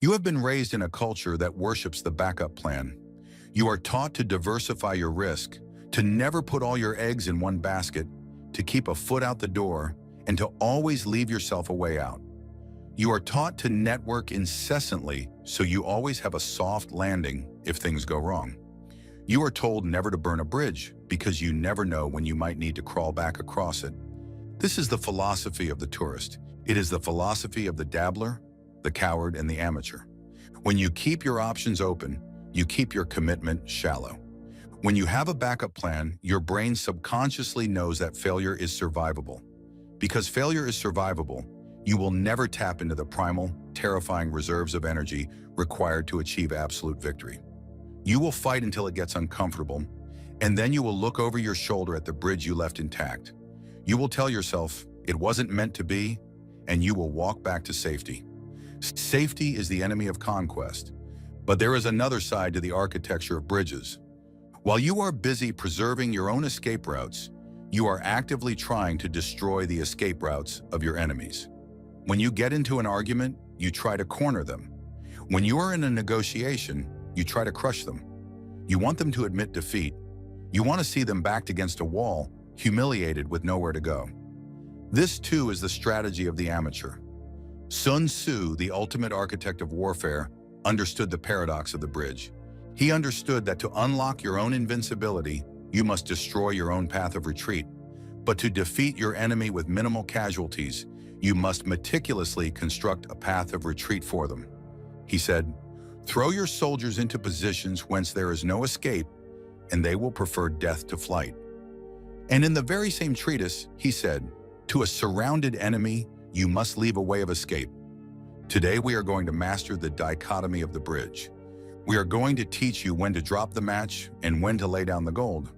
You have been raised in a culture that worships the backup plan. You are taught to diversify your risk, to never put all your eggs in one basket, to keep a foot out the door, and to always leave yourself a way out. You are taught to network incessantly so you always have a soft landing if things go wrong. You are told never to burn a bridge because you never know when you might need to crawl back across it. This is the philosophy of the tourist. It is the philosophy of the dabbler, the coward, and the amateur. When you keep your options open, you keep your commitment shallow. When you have a backup plan, your brain subconsciously knows that failure is survivable. Because failure is survivable, you will never tap into the primal, terrifying reserves of energy required to achieve absolute victory. You will fight until it gets uncomfortable, and then you will look over your shoulder at the bridge you left intact. You will tell yourself, it wasn't meant to be, and you will walk back to safety. Safety is the enemy of conquest, but there is another side to the architecture of bridges. While you are busy preserving your own escape routes, you are actively trying to destroy the escape routes of your enemies. When you get into an argument, you try to corner them. When you are in a negotiation, you try to crush them. You want them to admit defeat. You want to see them backed against a wall, humiliated with nowhere to go. This too is the strategy of the amateur. Sun Tzu, the ultimate architect of warfare, understood the paradox of the bridge. He understood that to unlock your own invincibility, you must destroy your own path of retreat. But to defeat your enemy with minimal casualties, you must meticulously construct a path of retreat for them. He said, "Throw your soldiers into positions whence there is no escape, and they will prefer death to flight." And in the very same treatise, he said, "To a surrounded enemy, you must leave a way of escape." Today, we are going to master the dichotomy of the bridge. We are going to teach you when to drop the match and when to lay down the gold.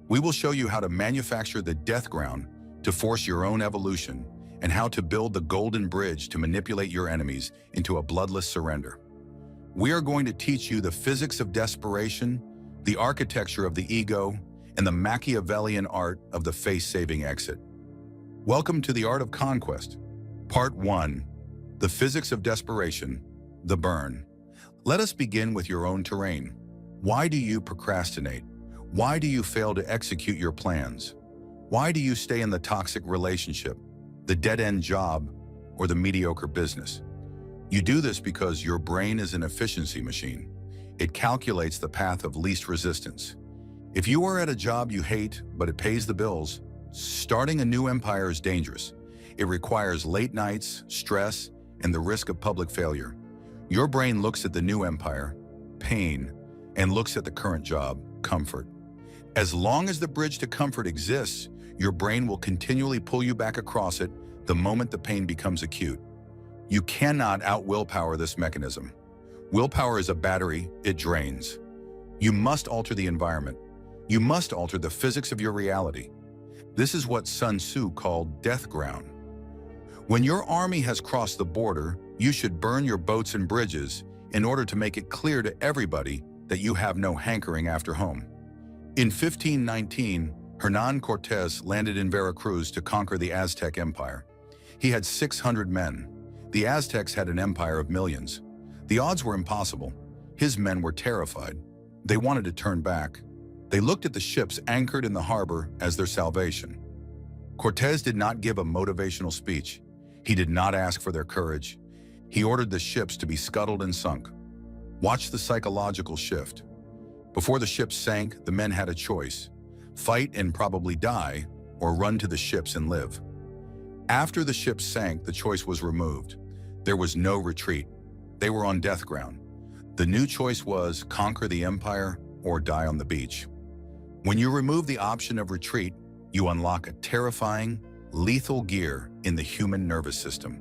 We will show you how to manufacture the death ground to force your own evolution, and how to build the golden bridge to manipulate your enemies into a bloodless surrender. We are going to teach you the physics of desperation, the architecture of the ego, and the Machiavellian art of the face-saving exit. Welcome to the Art of Conquest. Part 1. The Physics of Desperation, the Burn. Let us begin with your own terrain. Why do you procrastinate? Why do you fail to execute your plans? Why do you stay in the toxic relationship, the dead-end job, or the mediocre business? You do this because your brain is an efficiency machine. It calculates the path of least resistance. If you are at a job you hate, but it pays the bills, starting a new empire is dangerous. It requires late nights, stress, and the risk of public failure. Your brain looks at the new empire, pain, and looks at the current job, comfort. As long as the bridge to comfort exists, your brain will continually pull you back across it the moment the pain becomes acute. You cannot out-willpower this mechanism. Willpower is a battery, it drains. You must alter the environment. You must alter the physics of your reality. This is what Sun Tzu called death ground. When your army has crossed the border, you should burn your boats and bridges in order to make it clear to everybody that you have no hankering after home. In 1519, Hernán Cortés landed in Veracruz to conquer the Aztec Empire. He had 600 men. The Aztecs had an empire of millions. The odds were impossible. His men were terrified. They wanted to turn back. They looked at the ships anchored in the harbor as their salvation. Cortés did not give a motivational speech. He did not ask for their courage. He ordered the ships to be scuttled and sunk. Watch the psychological shift. Before the ships sank, the men had a choice: fight and probably die, or run to the ships and live. After the ships sank, the choice was removed. There was no retreat. They were on death ground. The new choice was conquer the empire or die on the beach. When you remove the option of retreat, you unlock a terrifying, lethal gear in the human nervous system.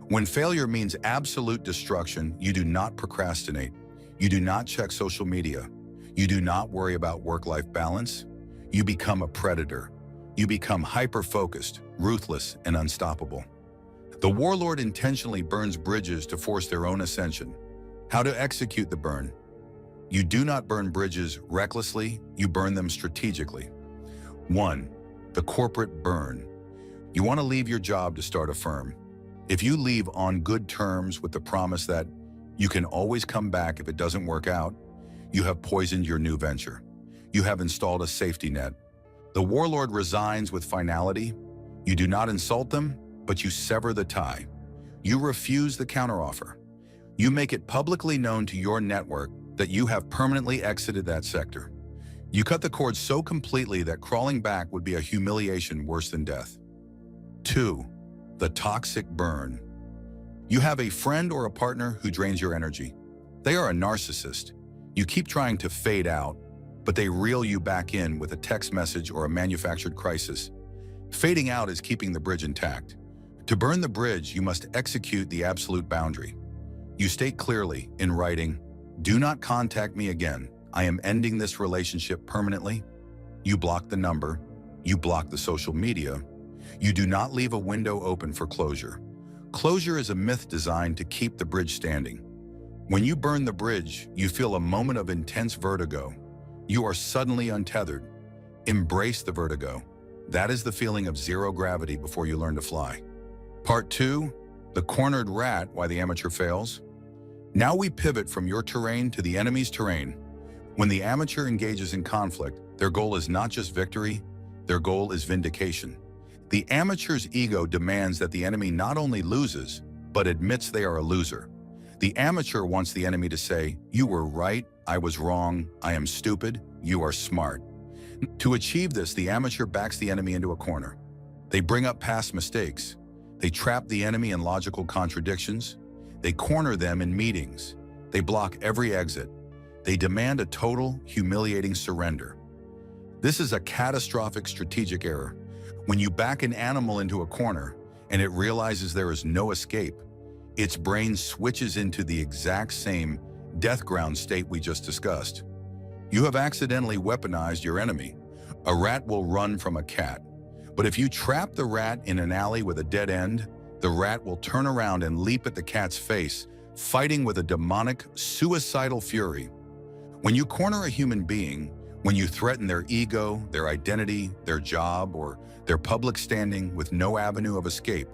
When failure means absolute destruction, you do not procrastinate. You do not check social media. You do not worry about work-life balance. You become a predator. You become hyper-focused, ruthless, and unstoppable. The warlord intentionally burns bridges to force their own ascension. How to execute the burn? You do not burn bridges recklessly, you burn them strategically. 1. The corporate burn. You want to leave your job to start a firm. If you leave on good terms with the promise that You can always come back if it doesn't work out. You have poisoned your new venture. You have installed a safety net. The warlord resigns with finality. You do not insult them, but you sever the tie. You refuse the counteroffer. You make it publicly known to your network that you have permanently exited that sector. You cut the cord so completely that crawling back would be a humiliation worse than death. 2. The toxic burn. You have a friend or a partner who drains your energy. They are a narcissist. You keep trying to fade out, but they reel you back in with a text message or a manufactured crisis. Fading out is keeping the bridge intact. To burn the bridge, you must execute the absolute boundary. You state clearly, in writing, "Do not contact me again. I am ending this relationship permanently." You block the number. You block the social media. You do not leave a window open for closure. Closure is a myth designed to keep the bridge standing. When you burn the bridge, you feel a moment of intense vertigo. You are suddenly untethered. Embrace the vertigo. That is the feeling of zero gravity before you learn to fly. Part 2, the cornered rat, why the amateur fails. Now we pivot from your terrain to the enemy's terrain. When the amateur engages in conflict, their goal is not just victory, their goal is vindication. The amateur's ego demands that the enemy not only loses, but admits they are a loser. The amateur wants the enemy to say, "You were right, I was wrong, I am stupid, you are smart." To achieve this, the amateur backs the enemy into a corner. They bring up past mistakes. They trap the enemy in logical contradictions. They corner them in meetings. They block every exit. They demand a total, humiliating surrender. This is a catastrophic strategic error. When you back an animal into a corner and it realizes there is no escape, its brain switches into the exact same death ground state we just discussed. You have accidentally weaponized your enemy. A rat will run from a cat. But if you trap the rat in an alley with a dead end, the rat will turn around and leap at the cat's face, fighting with a demonic, suicidal fury. When you corner a human being, when you threaten their ego, their identity, their job, or their public standing with no avenue of escape,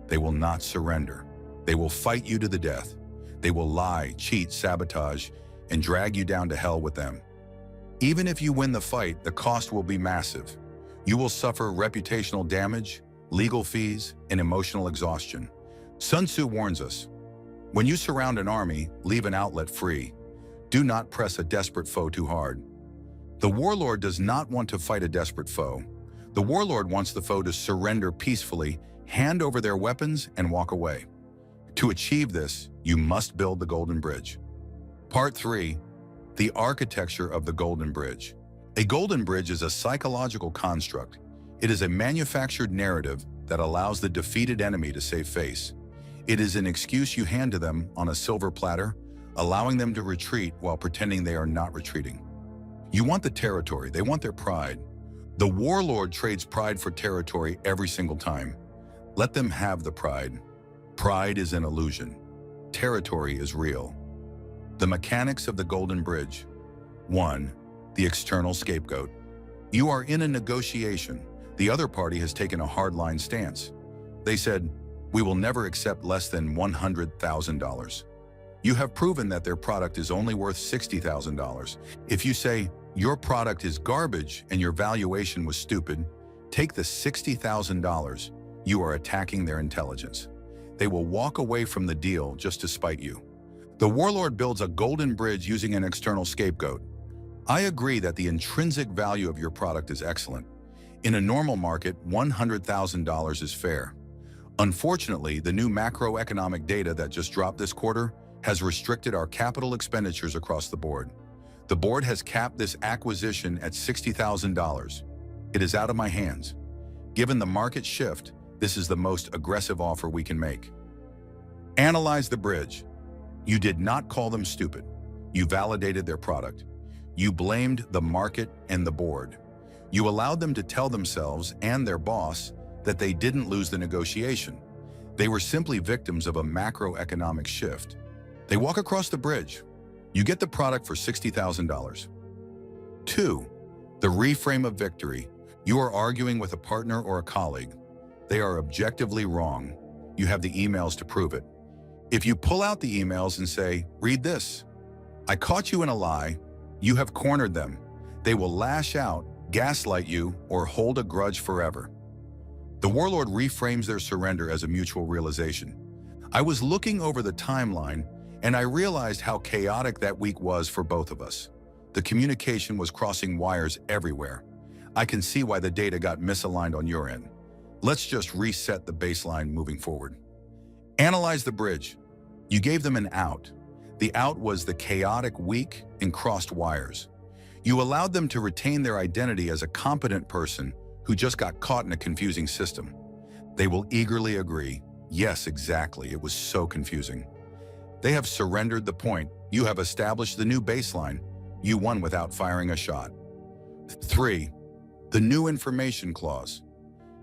they will not surrender. They will fight you to the death. They will lie, cheat, sabotage, and drag you down to hell with them. Even if you win the fight, the cost will be massive. You will suffer reputational damage, legal fees, and emotional exhaustion. Sun Tzu warns us, when you surround an army, leave an outlet free. Do not press a desperate foe too hard. The warlord does not want to fight a desperate foe. The warlord wants the foe to surrender peacefully, hand over their weapons, and walk away. To achieve this, you must build the Golden Bridge. Part 3, the architecture of the Golden Bridge. A golden bridge is a psychological construct. It is a manufactured narrative that allows the defeated enemy to save face. It is an excuse you hand to them on a silver platter, allowing them to retreat while pretending they are not retreating. You want the territory, they want their pride. The warlord trades pride for territory every single time. Let them have the pride. Pride is an illusion. Territory is real. The mechanics of the Golden Bridge. 1. The external scapegoat. You are in a negotiation. The other party has taken a hardline stance. They said, "We will never accept less than $100,000. You have proven that their product is only worth $60,000. If you say, "Your product is garbage and your valuation was stupid," take the $60,000, you are attacking their intelligence. They will walk away from the deal just to spite you. The warlord builds a golden bridge using an external scapegoat. I agree that the intrinsic value of your product is excellent. In a normal market, $100,000 is fair. Unfortunately, the new macroeconomic data that just dropped this quarter has restricted our capital expenditures across the board. The board has capped this acquisition at $60,000. It is out of my hands. Given the market shift, this is the most aggressive offer we can make. Analyze the bridge. You did not call them stupid. You validated their product. You blamed the market and the board. You allowed them to tell themselves and their boss that they didn't lose the negotiation. They were simply victims of a macroeconomic shift. They walk across the bridge. You get the product for $60,000. 2. The reframe of victory. You are arguing with a partner or a colleague. They are objectively wrong. You have the emails to prove it. If you pull out the emails and say, "Read this," I caught you in a lie, you have cornered them. They will lash out, gaslight you, or hold a grudge forever. The Warlord reframes their surrender as a mutual realization. I was looking over the timeline, and I realized how chaotic that week was for both of us. The communication was crossing wires everywhere. I can see why the data got misaligned on your end. Let's just reset the baseline moving forward. Analyze the bridge. You gave them an out. The out was the chaotic week and crossed wires. You allowed them to retain their identity as a competent person who just got caught in a confusing system. They will eagerly agree, yes, exactly, it was so confusing. They have surrendered the point. You have established the new baseline. You won without firing a shot. 3. The new information clause.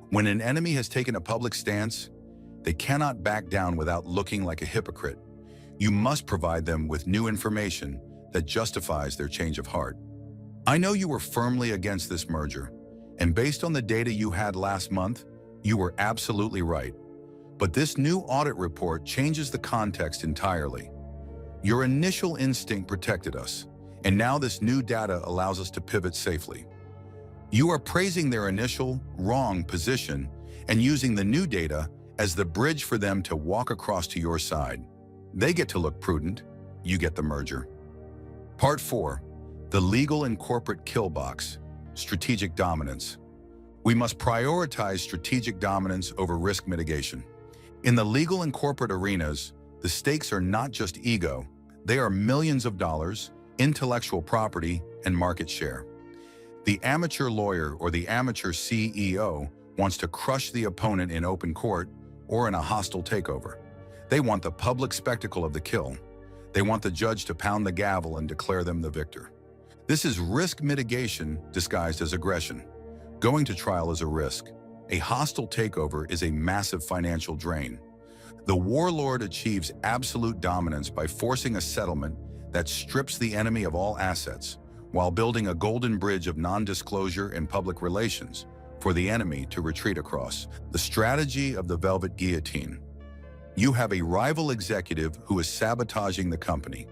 When an enemy has taken a public stance, they cannot back down without looking like a hypocrite. You must provide them with new information that justifies their change of heart. I know you were firmly against this merger, and based on the data you had last month, you were absolutely right. But this new audit report changes the context entirely. Your initial instinct protected us, and now this new data allows us to pivot safely. You are praising their initial, wrong position and using the new data as the bridge for them to walk across to your side. They get to look prudent, you get the merger. Part 4. The legal and corporate kill box, strategic dominance. We must prioritize strategic dominance over risk mitigation. In the legal and corporate arenas, the stakes are not just ego, they are millions of dollars, intellectual property, and market share. The amateur lawyer or the amateur CEO wants to crush the opponent in open court or in a hostile takeover. They want the public spectacle of the kill. They want the judge to pound the gavel and declare them the victor. This is risk mitigation disguised as aggression. Going to trial is a risk. A hostile takeover is a massive financial drain. The warlord achieves absolute dominance by forcing a settlement that strips the enemy of all assets, while building a golden bridge of non-disclosure and public relations for the enemy to retreat across. The strategy of the velvet guillotine. You have a rival executive who is sabotaging the company.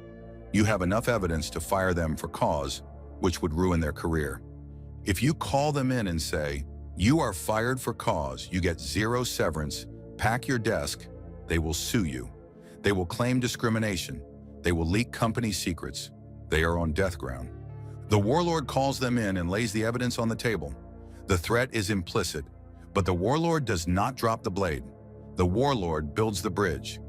You have enough evidence to fire them for cause, which would ruin their career. If you call them in and say, "You are fired for cause, you get 0 severance, pack your desk," they will sue you. They will claim discrimination. They will leak company secrets. They are on death ground. The warlord calls them in and lays the evidence on the table. The threat is implicit, but the warlord does not drop the blade. The warlord builds the bridge.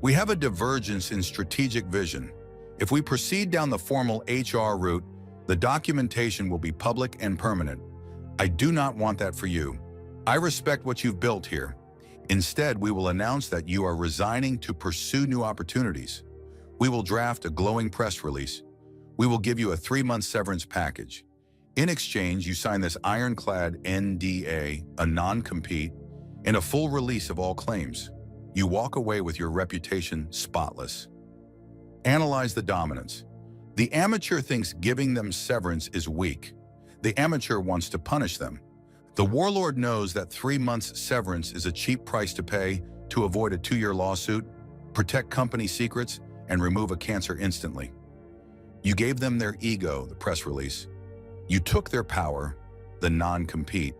We have a divergence in strategic vision. If we proceed down the formal HR route, the documentation will be public and permanent. I do not want that for you. I respect what you've built here. Instead, we will announce that you are resigning to pursue new opportunities. We will draft a glowing press release. We will give you a 3-month severance package. In exchange, you sign this ironclad NDA, a non-compete, and a full release of all claims. You walk away with your reputation spotless. Analyze the dominance. The amateur thinks giving them severance is weak. The amateur wants to punish them. The warlord knows that 3 months severance is a cheap price to pay to avoid a 2-year lawsuit, protect company secrets, and remove a cancer instantly. You gave them their ego, the press release. You took their power, the non-compete.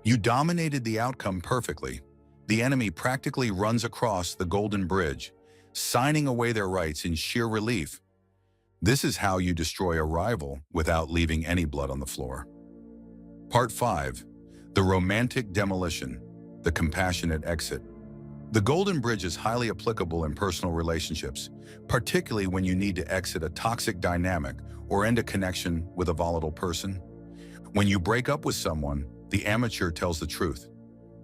You dominated the outcome perfectly. The enemy practically runs across the golden bridge, signing away their rights in sheer relief. This is how you destroy a rival without leaving any blood on the floor. Part 5. The romantic demolition, the compassionate exit. The golden bridge is highly applicable in personal relationships, particularly when you need to exit a toxic dynamic or end a connection with a volatile person. When you break up with someone, the amateur tells the truth.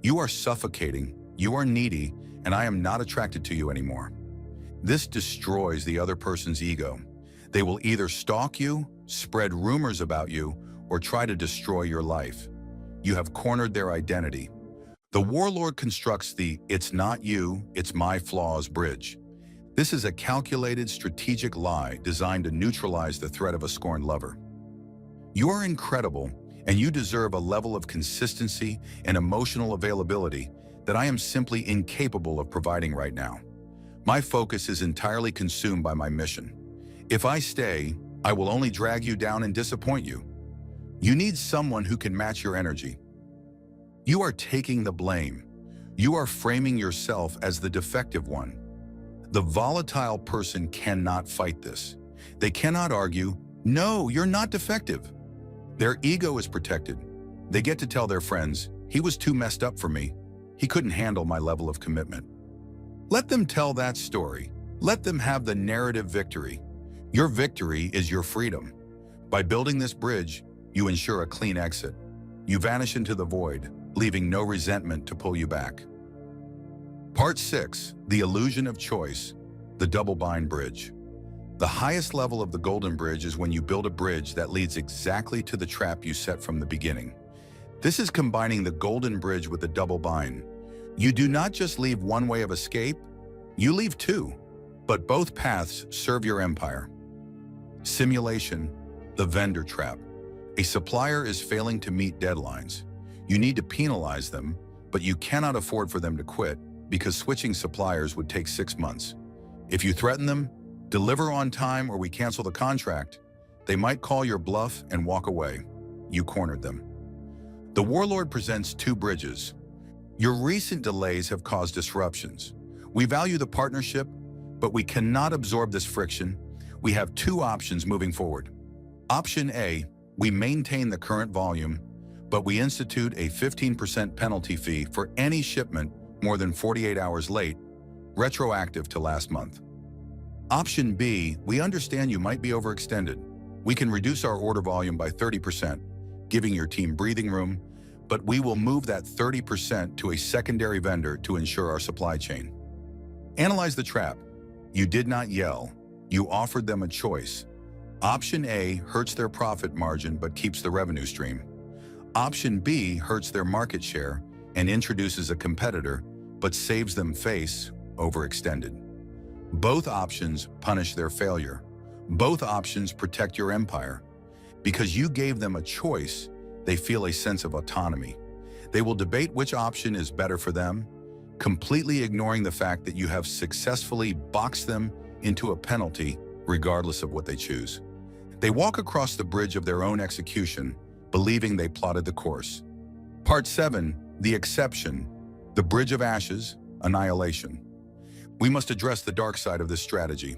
You are suffocating, you are needy, and I am not attracted to you anymore. This destroys the other person's ego. They will either stalk you, spread rumors about you, or try to destroy your life. You have cornered their identity. The warlord constructs the "it's not you, it's my flaws" bridge. This is a calculated, strategic lie designed to neutralize the threat of a scorned lover. You are incredible, and you deserve a level of consistency and emotional availability that I am simply incapable of providing right now. My focus is entirely consumed by my mission. If I stay, I will only drag you down and disappoint you. You need someone who can match your energy. You are taking the blame. You are framing yourself as the defective one. The volatile person cannot fight this. They cannot argue, "No, you're not defective." Their ego is protected. They get to tell their friends, "He was too messed up for me. He couldn't handle my level of commitment." Let them tell that story. Let them have the narrative victory. Your victory is your freedom. By building this bridge, you ensure a clean exit. You vanish into the void, leaving no resentment to pull you back. Part 6, the illusion of choice, the double bind bridge. The highest level of the golden bridge is when you build a bridge that leads exactly to the trap you set from the beginning. This is combining the golden bridge with the double bind. You do not just leave one way of escape, you leave two, but both paths serve your empire. Simulation, the vendor trap. A supplier is failing to meet deadlines. You need to penalize them, but you cannot afford for them to quit because switching suppliers would take 6 months. If you threaten them, deliver on time or we cancel the contract, they might call your bluff and walk away. You cornered them. The Warlord presents two bridges. Your recent delays have caused disruptions. We value the partnership, but we cannot absorb this friction. We have two options moving forward. Option A, we maintain the current volume, but we institute a 15% penalty fee for any shipment more than 48 hours late, retroactive to last month. Option B, we understand you might be overextended. We can reduce our order volume by 30%, giving your team breathing room, but we will move that 30% to a secondary vendor to ensure our supply chain. Analyze the trap. You did not yell. You offered them a choice. Option A hurts their profit margin but keeps the revenue stream. Option B hurts their market share and introduces a competitor but saves them face overextended. Both options punish their failure. Both options protect your empire. Because you gave them a choice, they feel a sense of autonomy. They will debate which option is better for them, completely ignoring the fact that you have successfully boxed them into a penalty regardless of what they choose. They walk across the bridge of their own execution, believing they plotted the course. Part 7, the exception, the bridge of ashes, annihilation. We must address the dark side of this strategy.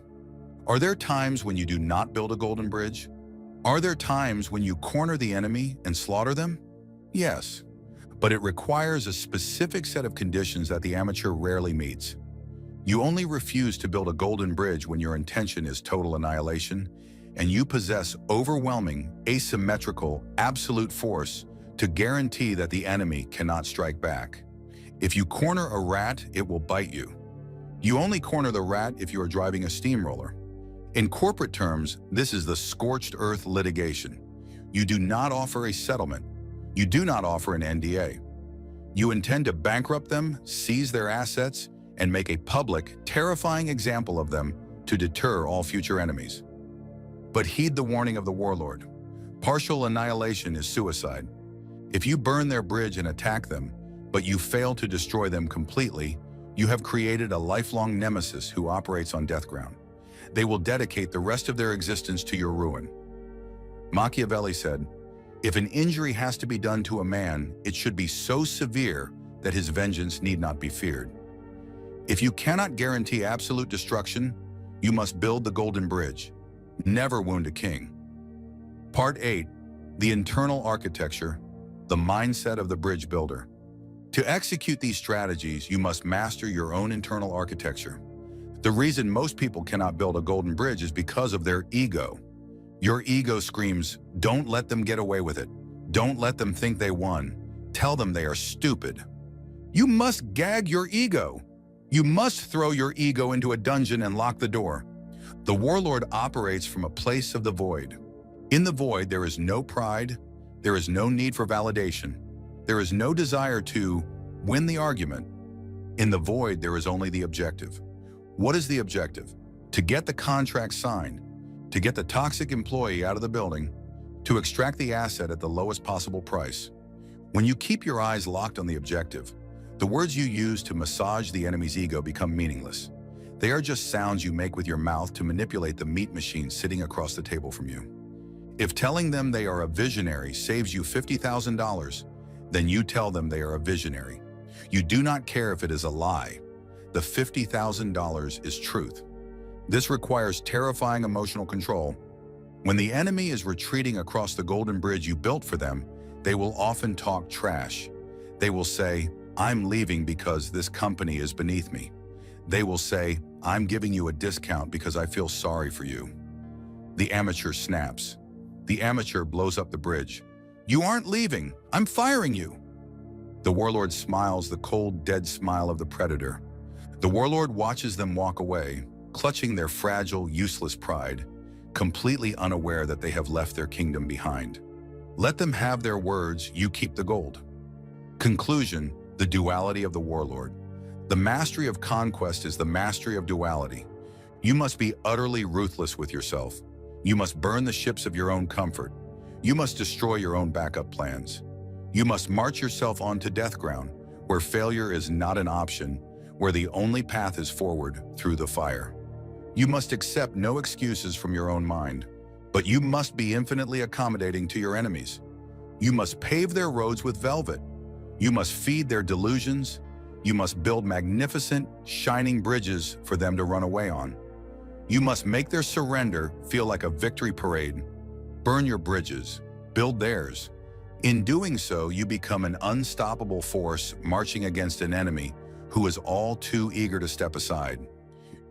Are there times when you do not build a golden bridge? Are there times when you corner the enemy and slaughter them? Yes, but it requires a specific set of conditions that the amateur rarely meets. You only refuse to build a golden bridge when your intention is total annihilation, and you possess overwhelming, asymmetrical, absolute force to guarantee that the enemy cannot strike back. If you corner a rat, it will bite you. You only corner the rat if you are driving a steamroller. In corporate terms, this is the scorched earth litigation. You do not offer a settlement. You do not offer an NDA. You intend to bankrupt them, seize their assets, and make a public, terrifying example of them to deter all future enemies. But heed the warning of the Warlord. Partial annihilation is suicide. If you burn their bridge and attack them, but you fail to destroy them completely, you have created a lifelong nemesis who operates on death ground. They will dedicate the rest of their existence to your ruin. Machiavelli said, "If an injury has to be done to a man, it should be so severe that his vengeance need not be feared." If you cannot guarantee absolute destruction, you must build the golden bridge. Never wound a king. Part 8, the internal architecture, the mindset of the bridge builder. To execute these strategies, you must master your own internal architecture. The reason most people cannot build a golden bridge is because of their ego. Your ego screams, "Don't let them get away with it. Don't let them think they won. Tell them they are stupid." You must gag your ego. You must throw your ego into a dungeon and lock the door. The Warlord operates from a place of the void. In the void, there is no pride. There is no need for validation. There is no desire to win the argument. In the void, there is only the objective. What is the objective? To get the contract signed, to get the toxic employee out of the building, to extract the asset at the lowest possible price. When you keep your eyes locked on the objective, the words you use to massage the enemy's ego become meaningless. They are just sounds you make with your mouth to manipulate the meat machine sitting across the table from you. If telling them they are a visionary saves you $50,000, then you tell them they are a visionary. You do not care if it is a lie. The $50,000 is truth. This requires terrifying emotional control. When the enemy is retreating across the golden bridge you built for them, they will often talk trash. They will say, "I'm leaving because this company is beneath me." They will say, "I'm giving you a discount because I feel sorry for you." The amateur snaps. The amateur blows up the bridge. "You aren't leaving. I'm firing you." The warlord smiles the cold, dead smile of the predator. The warlord watches them walk away, clutching their fragile, useless pride, completely unaware that they have left their kingdom behind. Let them have their words, you keep the gold. Conclusion: the duality of the warlord. The mastery of conquest is the mastery of duality. You must be utterly ruthless with yourself. You must burn the ships of your own comfort. You must destroy your own backup plans. You must march yourself onto death ground, where failure is not an option, where the only path is forward through the fire. You must accept no excuses from your own mind, but you must be infinitely accommodating to your enemies. You must pave their roads with velvet. You must feed their delusions. You must build magnificent, shining bridges for them to run away on. You must make their surrender feel like a victory parade. Burn your bridges, build theirs. In doing so, you become an unstoppable force marching against an enemy who is all too eager to step aside.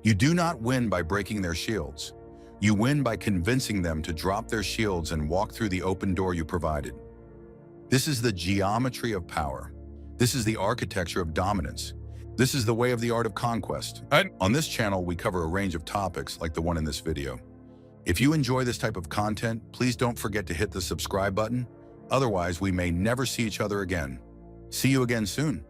You do not win by breaking their shields. You win by convincing them to drop their shields and walk through the open door you provided. This is the geometry of power. This is the architecture of dominance. This is the way of the art of conquest. On this channel, we cover a range of topics like the one in this video. If you enjoy this type of content, please don't forget to hit the subscribe button. Otherwise, we may never see each other again. See you again soon.